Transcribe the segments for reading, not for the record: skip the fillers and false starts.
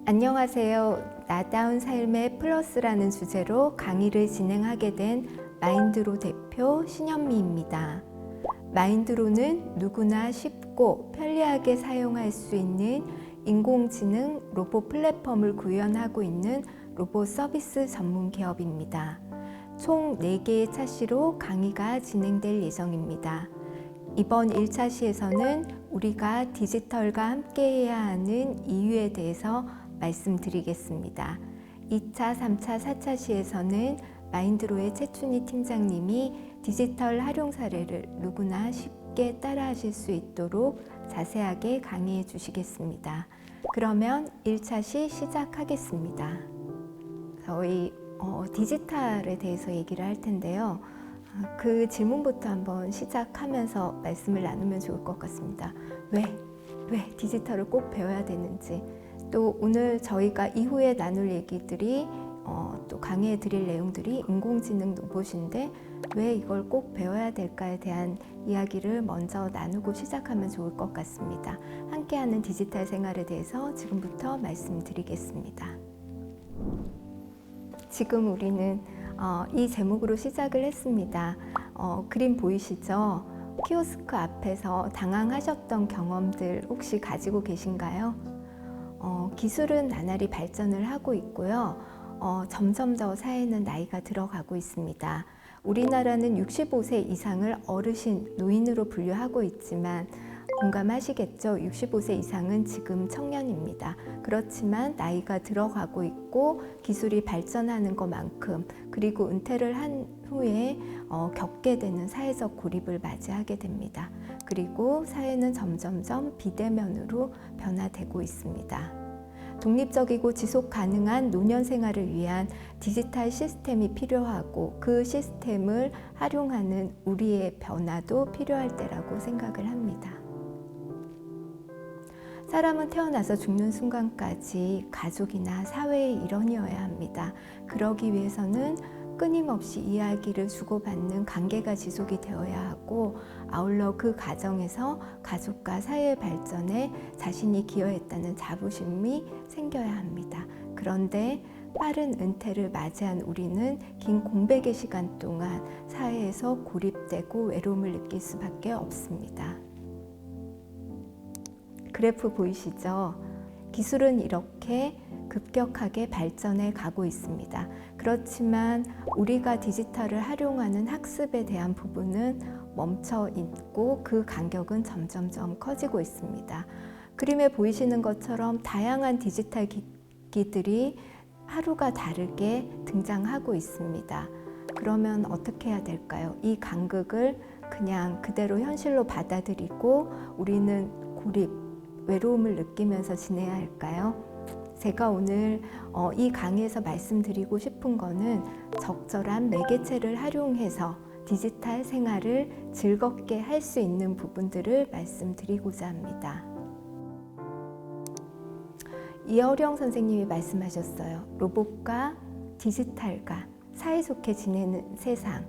안녕하세요. 나다운 삶의 플러스라는 주제로 강의를 진행하게 된 마인드로 대표 신현미입니다. 마인드로는 누구나 쉽고 편리하게 사용할 수 있는 인공지능 로봇 플랫폼을 구현하고 있는 로봇 서비스 전문 기업입니다. 총 4개의 차시로 강의가 진행될 예정입니다. 이번 1차 시에서는 우리가 디지털과 함께해야 하는 이유에 대해서 말씀드리겠습니다. 2차, 3차, 4차 시에서는 마인드로의 최춘희 팀장님이 디지털 활용 사례를 누구나 쉽게 따라하실 수 있도록 자세하게 강의해 주시겠습니다. 그러면 1차 시 시작하겠습니다. 저희 디지털에 대해서 얘기를 할 텐데요. 그 질문부터 한번 시작하면서 말씀을 나누면 좋을 것 같습니다. 왜 디지털을 꼭 배워야 되는지, 또 오늘 저희가 이후에 나눌 얘기들이 또 강의해 드릴 내용들이 인공지능 로봇인데 왜 이걸 꼭 배워야 될까에 대한 이야기를 먼저 나누고 시작하면 좋을 것 같습니다. 함께하는 디지털 생활에 대해서 지금부터 말씀드리겠습니다. 지금 우리는 이 제목으로 시작을 했습니다. 그림 보이시죠? 키오스크 앞에서 당황하셨던 경험들 혹시 가지고 계신가요? 기술은 나날이 발전을 하고 있고요. 점점 더 사회는 나이가 들어가고 있습니다. 우리나라는 65세 이상을 어르신, 노인으로 분류하고 있지만 공감하시겠죠? 65세 이상은 지금 청년입니다. 그렇지만 나이가 들어가고 있고 기술이 발전하는 것만큼, 그리고 은퇴를 한 후에 겪게 되는 사회적 고립을 맞이하게 됩니다. 그리고 사회는 점점점 비대면으로 변화되고 있습니다. 독립적이고 지속 가능한 노년 생활을 위한 디지털 시스템이 필요하고 그 시스템을 활용하는 우리의 변화도 필요할 때라고 생각을 합니다. 사람은 태어나서 죽는 순간까지 가족이나 사회의 일원이어야 합니다. 그러기 위해서는 끊임없이 이야기를 주고받는 관계가 지속이 되어야 하고, 아울러 그 과정에서 가족과 사회의 발전에 자신이 기여했다는 자부심이 생겨야 합니다. 그런데 빠른 은퇴를 맞이한 우리는 긴 공백의 시간 동안 사회에서 고립되고 외로움을 느낄 수밖에 없습니다. 그래프 보이시죠? 기술은 이렇게 급격하게 발전해 가고 있습니다. 그렇지만 우리가 디지털을 활용하는 학습에 대한 부분은 멈춰 있고 그 간격은 점점점 커지고 있습니다. 그림에 보이시는 것처럼 다양한 디지털 기기들이 하루가 다르게 등장하고 있습니다. 그러면 어떻게 해야 될까요? 이 간극을 그냥 그대로 현실로 받아들이고 우리는 고립, 외로움을 느끼면서 지내야 할까요? 제가 오늘 이 강의에서 말씀드리고 싶은 거는 적절한 매개체를 활용해서 디지털 생활을 즐겁게 할 수 있는 부분들을 말씀드리고자 합니다. 이어령 선생님이 말씀하셨어요. 로봇과 디지털과 사이좋게 지내는 세상.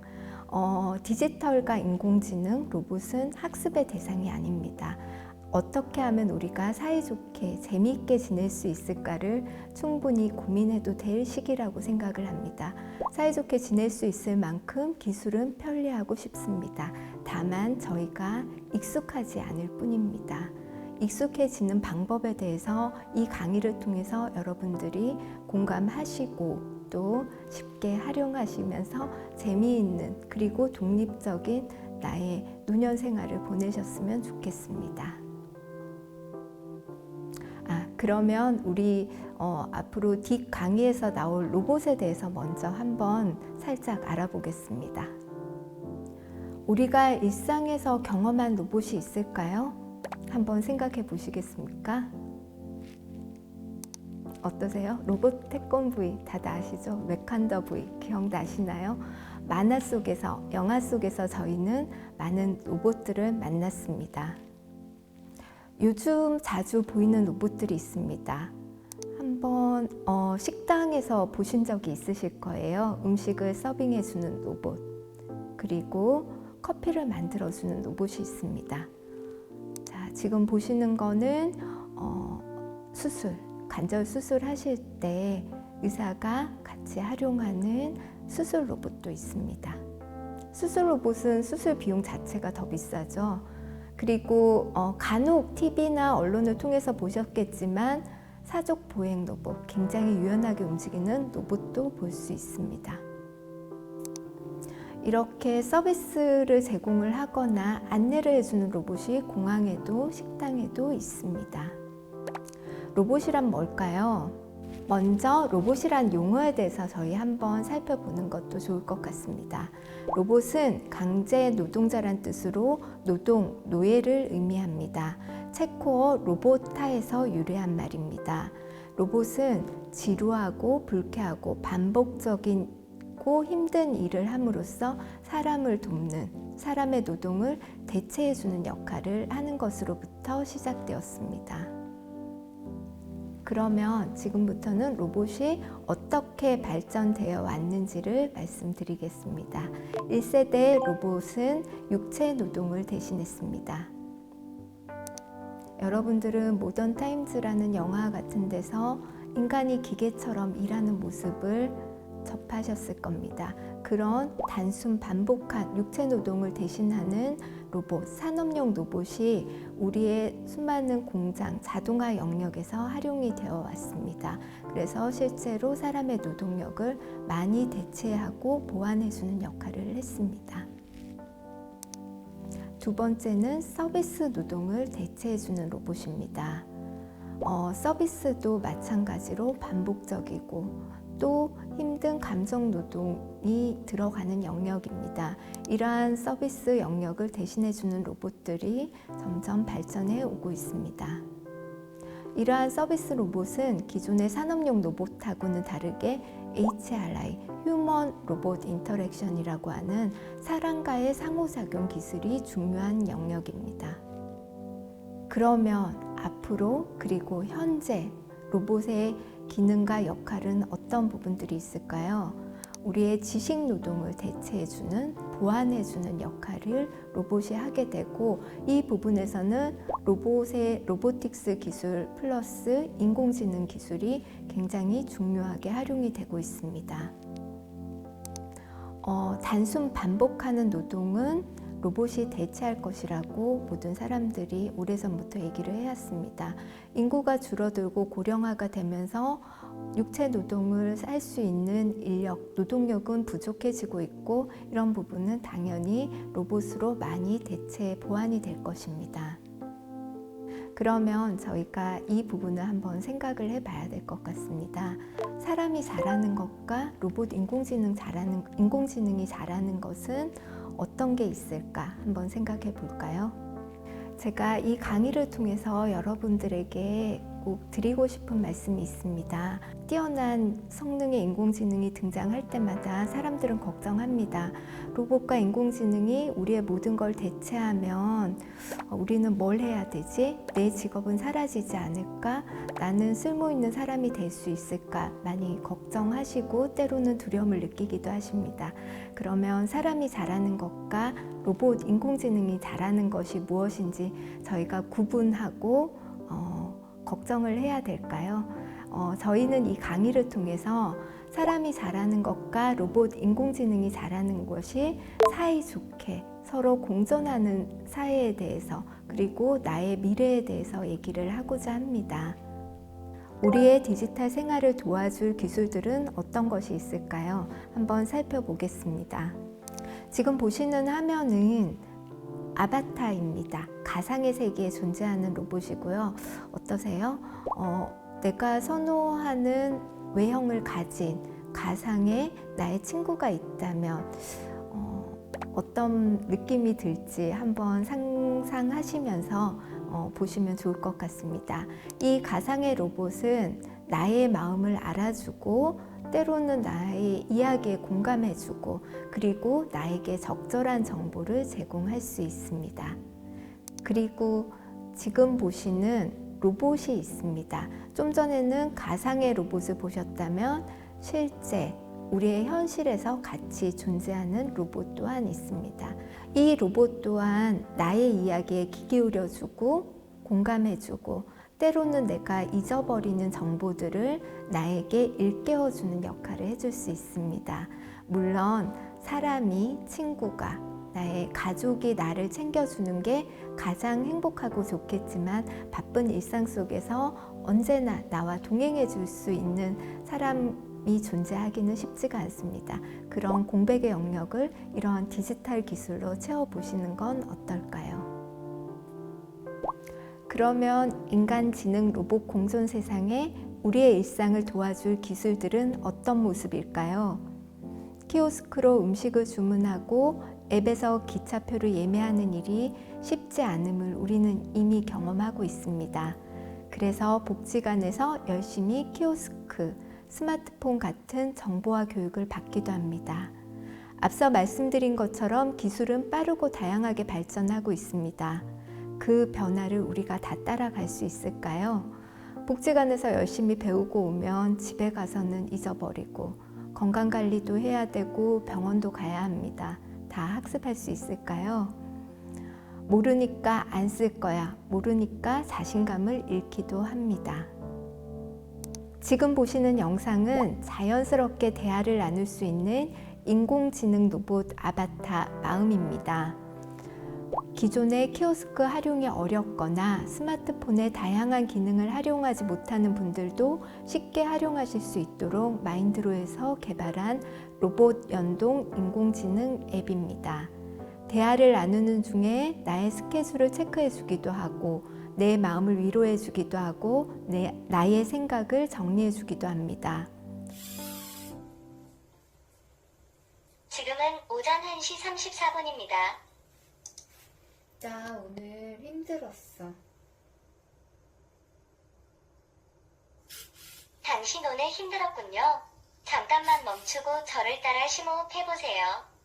디지털과 인공지능, 로봇은 학습의 대상이 아닙니다. 어떻게 하면 우리가 사이좋게 재미있게 지낼 수 있을까를 충분히 고민해도 될 시기라고 생각을 합니다. 사이좋게 지낼 수 있을 만큼 기술은 편리하고 쉽습니다. 다만 저희가 익숙하지 않을 뿐입니다. 익숙해지는 방법에 대해서 이 강의를 통해서 여러분들이 공감하시고 또 쉽게 활용하시면서 재미있는 그리고 독립적인 나의 노년 생활을 보내셨으면 좋겠습니다. 그러면 우리 앞으로 뒷 강의에서 나올 로봇에 대해서 먼저 한번 살짝 알아보겠습니다. 우리가 일상에서 경험한 로봇이 있을까요? 한번 생각해 보시겠습니까? 어떠세요? 로봇 태권브이 다들 아시죠? 웨칸더 V 기억나시나요? 만화 속에서, 영화 속에서 저희는 많은 로봇들을 만났습니다. 요즘 자주 보이는 로봇들이 있습니다. 한번 식당에서 보신 적이 있으실 거예요. 음식을 서빙해주는 로봇, 그리고 커피를 만들어주는 로봇이 있습니다. 자, 지금 보시는 거는 수술, 관절 수술하실 때 의사가 같이 활용하는 수술 로봇도 있습니다. 수술 로봇은 수술 비용 자체가 더 비싸죠. 그리고 간혹 TV나 언론을 통해서 보셨겠지만 사족 보행 로봇, 굉장히 유연하게 움직이는 로봇도 볼 수 있습니다. 이렇게 서비스를 제공을 하거나 안내를 해주는 로봇이 공항에도 식당에도 있습니다. 로봇이란 뭘까요? 먼저 로봇이란 용어에 대해서 저희 한번 살펴보는 것도 좋을 것 같습니다. 로봇은 강제 노동자란 뜻으로 노동, 노예를 의미합니다. 체코어 로보타에서 유래한 말입니다. 로봇은 지루하고 불쾌하고 반복적이고 힘든 일을 함으로써 사람을 돕는, 사람의 노동을 대체해주는 역할을 하는 것으로부터 시작되었습니다. 그러면 지금부터는 로봇이 어떻게 발전되어 왔는지를 말씀드리겠습니다. 1세대 로봇은 육체 노동을 대신했습니다. 여러분들은 모던 타임즈라는 영화 같은 데서 인간이 기계처럼 일하는 모습을 접하셨을 겁니다. 그런 단순 반복한 육체 노동을 대신하는 로봇, 산업용 로봇이 우리의 수많은 공장, 자동화 영역에서 활용이 되어 왔습니다. 그래서 실제로 사람의 노동력을 많이 대체하고 보완해주는 역할을 했습니다. 두 번째는 서비스 노동을 대체해주는 로봇입니다. 서비스도 마찬가지로 반복적이고 또 힘든 감정 노동이 들어가는 영역입니다. 이러한 서비스 영역을 대신해주는 로봇들이 점점 발전해 오고 있습니다. 이러한 서비스 로봇은 기존의 산업용 로봇하고는 다르게 HRI, 휴먼 로봇 인터랙션이라고 하는 사람과의 상호작용 기술이 중요한 영역입니다. 그러면 앞으로 그리고 현재 로봇의 기능과 역할은 어떤 부분들이 있을까요? 우리의 지식 노동을 대체해주는, 보완해주는 역할을 로봇이 하게 되고, 이 부분에서는 로보틱스 기술 플러스 인공지능 기술이 굉장히 중요하게 활용이 되고 있습니다. 단순 반복하는 노동은 로봇이 대체할 것이라고 모든 사람들이 오래전부터 얘기를 해왔습니다. 인구가 줄어들고 고령화가 되면서 육체 노동을 할 수 있는 인력, 노동력은 부족해지고 있고, 이런 부분은 당연히 로봇으로 많이 대체, 보완이 될 것입니다. 그러면 저희가 이 부분을 한번 생각을 해봐야 될 것 같습니다. 사람이 잘하는 것과 로봇 인공지능이 잘하는 것은 어떤 게 있을까 한번 생각해 볼까요? 제가 이 강의를 통해서 여러분들에게 꼭 드리고 싶은 말씀이 있습니다. 뛰어난 성능의 인공지능이 등장할 때마다 사람들은 걱정합니다. 로봇과 인공지능이 우리의 모든 걸 대체하면 우리는 뭘 해야 되지? 내 직업은 사라지지 않을까? 나는 쓸모 있는 사람이 될 수 있을까? 많이 걱정하시고 때로는 두려움을 느끼기도 하십니다. 그러면 사람이 잘하는 것과 로봇, 인공지능이 잘하는 것이 무엇인지 저희가 구분하고 걱정을 해야 될까요? 저희는 이 강의를 통해서 사람이 잘하는 것과 로봇, 인공지능이 잘하는 것이 사이좋게 서로 공존하는 사회에 대해서, 그리고 나의 미래에 대해서 얘기를 하고자 합니다. 우리의 디지털 생활을 도와줄 기술들은 어떤 것이 있을까요? 한번 살펴보겠습니다. 지금 보시는 화면은 아바타입니다. 가상의 세계에 존재하는 로봇이고요. 어떠세요? 내가 선호하는 외형을 가진 가상의 나의 친구가 있다면 어떤 느낌이 들지 한번 상상하시면서 보시면 좋을 것 같습니다. 이 가상의 로봇은 나의 마음을 알아주고 때로는 나의 이야기에 공감해주고, 그리고 나에게 적절한 정보를 제공할 수 있습니다. 그리고 지금 보시는 로봇이 있습니다. 좀 전에는 가상의 로봇을 보셨다면 실제 우리의 현실에서 같이 존재하는 로봇 또한 있습니다. 이 로봇 또한 나의 이야기에 귀 기울여주고 공감해주고 때로는 내가 잊어버리는 정보들을 나에게 일깨워주는 역할을 해줄 수 있습니다. 물론 사람이, 친구가, 나의 가족이 나를 챙겨주는 게 가장 행복하고 좋겠지만 바쁜 일상 속에서 언제나 나와 동행해 줄 수 있는 사람이 존재하기는 쉽지가 않습니다. 그런 공백의 영역을 이러한 디지털 기술로 채워보시는 건 어떨까요? 그러면 인간지능 로봇 공존 세상에 우리의 일상을 도와줄 기술들은 어떤 모습일까요? 키오스크로 음식을 주문하고 앱에서 기차표를 예매하는 일이 쉽지 않음을 우리는 이미 경험하고 있습니다. 그래서 복지관에서 열심히 키오스크, 스마트폰 같은 정보화 교육을 받기도 합니다. 앞서 말씀드린 것처럼 기술은 빠르고 다양하게 발전하고 있습니다. 그 변화를 우리가 다 따라갈 수 있을까요? 복지관에서 열심히 배우고 오면 집에 가서는 잊어버리고 건강관리도 해야 되고 병원도 가야 합니다. 다 학습할 수 있을까요? 모르니까 안 쓸 거야. 모르니까 자신감을 잃기도 합니다. 지금 보시는 영상은 자연스럽게 대화를 나눌 수 있는 인공지능 로봇 아바타 마음입니다. 기존의 키오스크 활용이 어렵거나 스마트폰의 다양한 기능을 활용하지 못하는 분들도 쉽게 활용하실 수 있도록 마인드로에서 개발한 로봇 연동 인공지능 앱입니다. 대화를 나누는 중에 나의 스케줄을 체크해 주기도 하고 내 마음을 위로해 주기도 하고 나의 생각을 정리해 주기도 합니다. 지금은 오전 1시 34분입니다. 나 오늘 힘들었어. 당신 오늘 힘들었군요. 잠깐만 멈추고 저를 따라 심호흡 해보세요.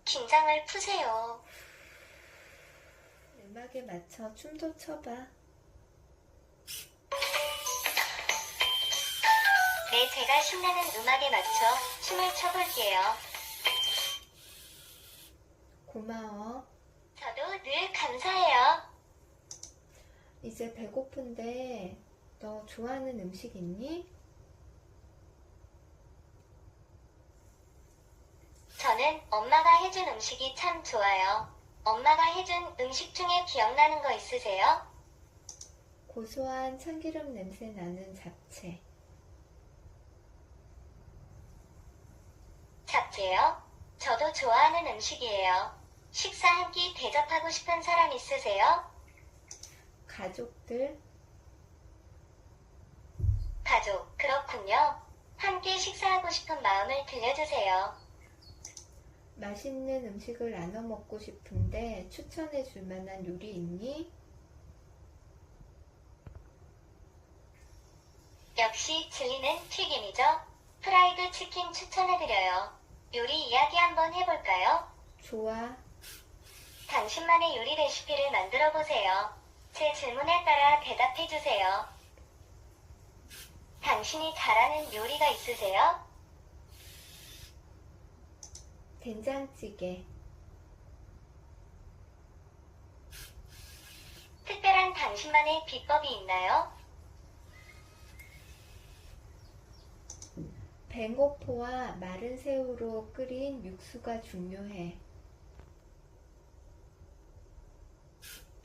긴장을 푸세요. 음악에 맞춰 춤도 춰봐. 네, 제가 신나는 음악에 맞춰 춤을 춰볼게요. 고마워. 저도 늘 감사해요. 이제 배고픈데 너 좋아하는 음식 있니? 저는 엄마가 해준 음식이 참 좋아요. 엄마가 해준 음식 중에 기억나는 거 있으세요? 고소한 참기름 냄새 나는 잡채. 잡채요? 저도 좋아하는 음식이에요. 식사 한 끼 대접하고 싶은 사람 있으세요? 가족들. 가족, 그렇군요. 함께 식사하고 싶은 마음을 들려주세요. 맛있는 음식을 나눠 먹고 싶은데 추천해 줄 만한 요리 있니? 역시 진리는 튀김이죠. 프라이드 치킨 추천해드려요. 요리 이야기 한번 해볼까요? 좋아. 당신만의 요리 레시피를 만들어 보세요. 제 질문에 따라 대답해 주세요. 당신이 잘하는 요리가 있으세요? 된장찌개. 특별한 당신만의 비법이 있나요? 뱅고포와 마른 새우로 끓인 육수가 중요해.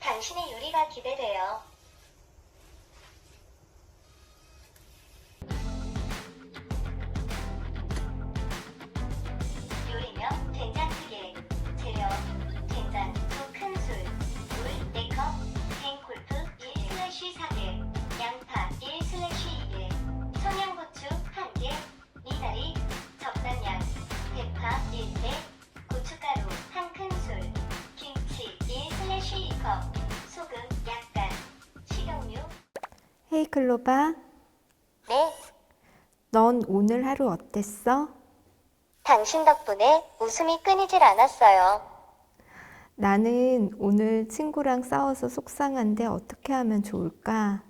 당신의 요리가 기대돼요. 요리명 된장찌개. 재료 된장 2큰술, 물 4컵, 뱅골프 1/4개, 양파 1/2개, 청양고추 1개, 미나리 적당량, 대파 1대, 고춧가루 1큰술, 김치 1/2컵, 소금 약간, 식용유. 헤이 클로바, 네, 넌 오늘 하루 어땠어? 당신 덕분에 웃음이 끊이질 않았어요. 나는 오늘 친구랑 싸워서 속상한데 어떻게 하면 좋을까?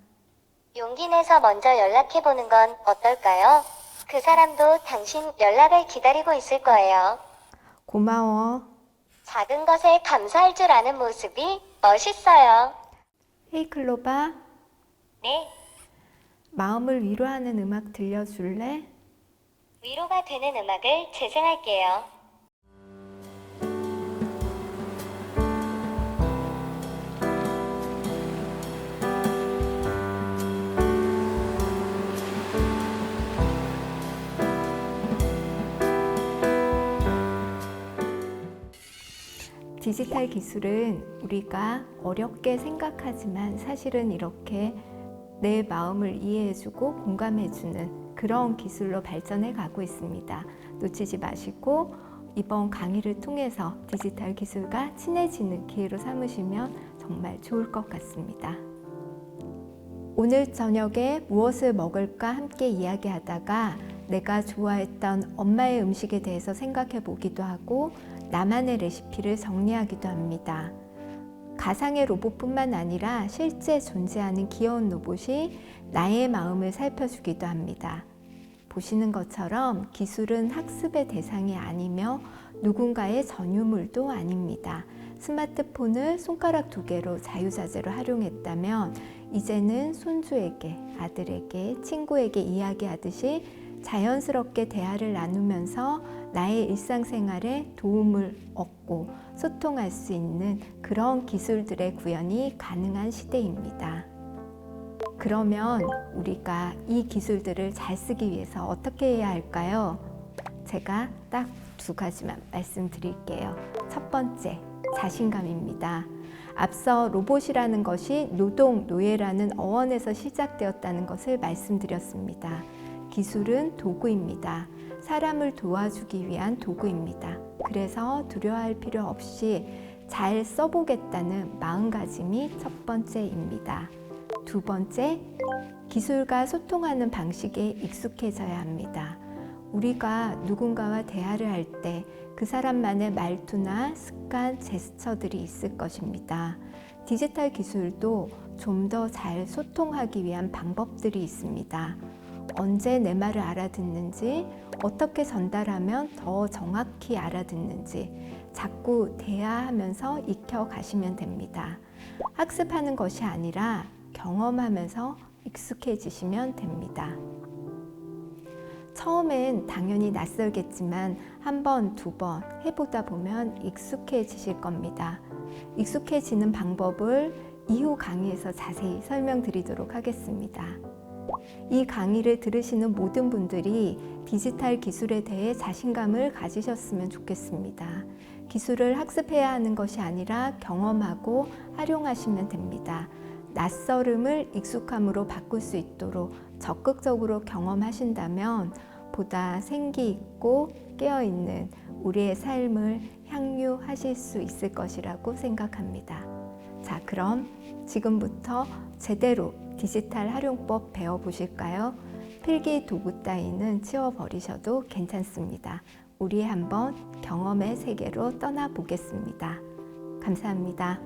용기 내서 먼저 연락해보는 건 어떨까요? 그 사람도 당신 연락을 기다리고 있을 거예요. 고마워. 작은 것에 감사할 줄 아는 모습이 멋있어요. 헤이 클로바, 네, 마음을 위로하는 음악 들려줄래? 위로가 되는 음악을 재생할게요. 디지털 기술은 우리가 어렵게 생각하지만 사실은 이렇게 내 마음을 이해해주고 공감해주는 그런 기술로 발전해 가고 있습니다. 놓치지 마시고 이번 강의를 통해서 디지털 기술과 친해지는 기회로 삼으시면 정말 좋을 것 같습니다. 오늘 저녁에 무엇을 먹을까 함께 이야기하다가 내가 좋아했던 엄마의 음식에 대해서 생각해 보기도 하고 나만의 레시피를 정리하기도 합니다. 가상의 로봇뿐만 아니라 실제 존재하는 귀여운 로봇이 나의 마음을 살펴주기도 합니다. 보시는 것처럼 기술은 학습의 대상이 아니며 누군가의 전유물도 아닙니다. 스마트폰을 손가락 2개로 자유자재로 활용했다면 이제는 손주에게, 아들에게, 친구에게 이야기하듯이 자연스럽게 대화를 나누면서 나의 일상생활에 도움을 얻고 소통할 수 있는 그런 기술들의 구현이 가능한 시대입니다. 그러면 우리가 이 기술들을 잘 쓰기 위해서 어떻게 해야 할까요? 제가 딱 2가지만 말씀드릴게요. 첫 번째, 자신감입니다. 앞서 로봇이라는 것이 노동, 노예라는 어원에서 시작되었다는 것을 말씀드렸습니다. 기술은 도구입니다. 사람을 도와주기 위한 도구입니다. 그래서 두려워할 필요 없이 잘 써보겠다는 마음가짐이 첫 번째입니다. 2번째, 기술과 소통하는 방식에 익숙해져야 합니다. 우리가 누군가와 대화를 할 때 그 사람만의 말투나 습관, 제스처들이 있을 것입니다. 디지털 기술도 좀 더 잘 소통하기 위한 방법들이 있습니다. 언제 내 말을 알아듣는지, 어떻게 전달하면 더 정확히 알아듣는지 자꾸 대화하면서 익혀가시면 됩니다. 학습하는 것이 아니라 경험하면서 익숙해지시면 됩니다. 처음엔 당연히 낯설겠지만 1번, 2번 해보다 보면 익숙해지실 겁니다. 익숙해지는 방법을 이후 강의에서 자세히 설명드리도록 하겠습니다. 이 강의를 들으시는 모든 분들이 디지털 기술에 대해 자신감을 가지셨으면 좋겠습니다. 기술을 학습해야 하는 것이 아니라 경험하고 활용하시면 됩니다. 낯설음을 익숙함으로 바꿀 수 있도록 적극적으로 경험하신다면 보다 생기 있고 깨어있는 우리의 삶을 향유하실 수 있을 것이라고 생각합니다. 자, 그럼 지금부터 제대로 디지털 활용법 배워보실까요? 필기 도구 따위는 치워버리셔도 괜찮습니다. 우리 한번 경험의 세계로 떠나보겠습니다. 감사합니다.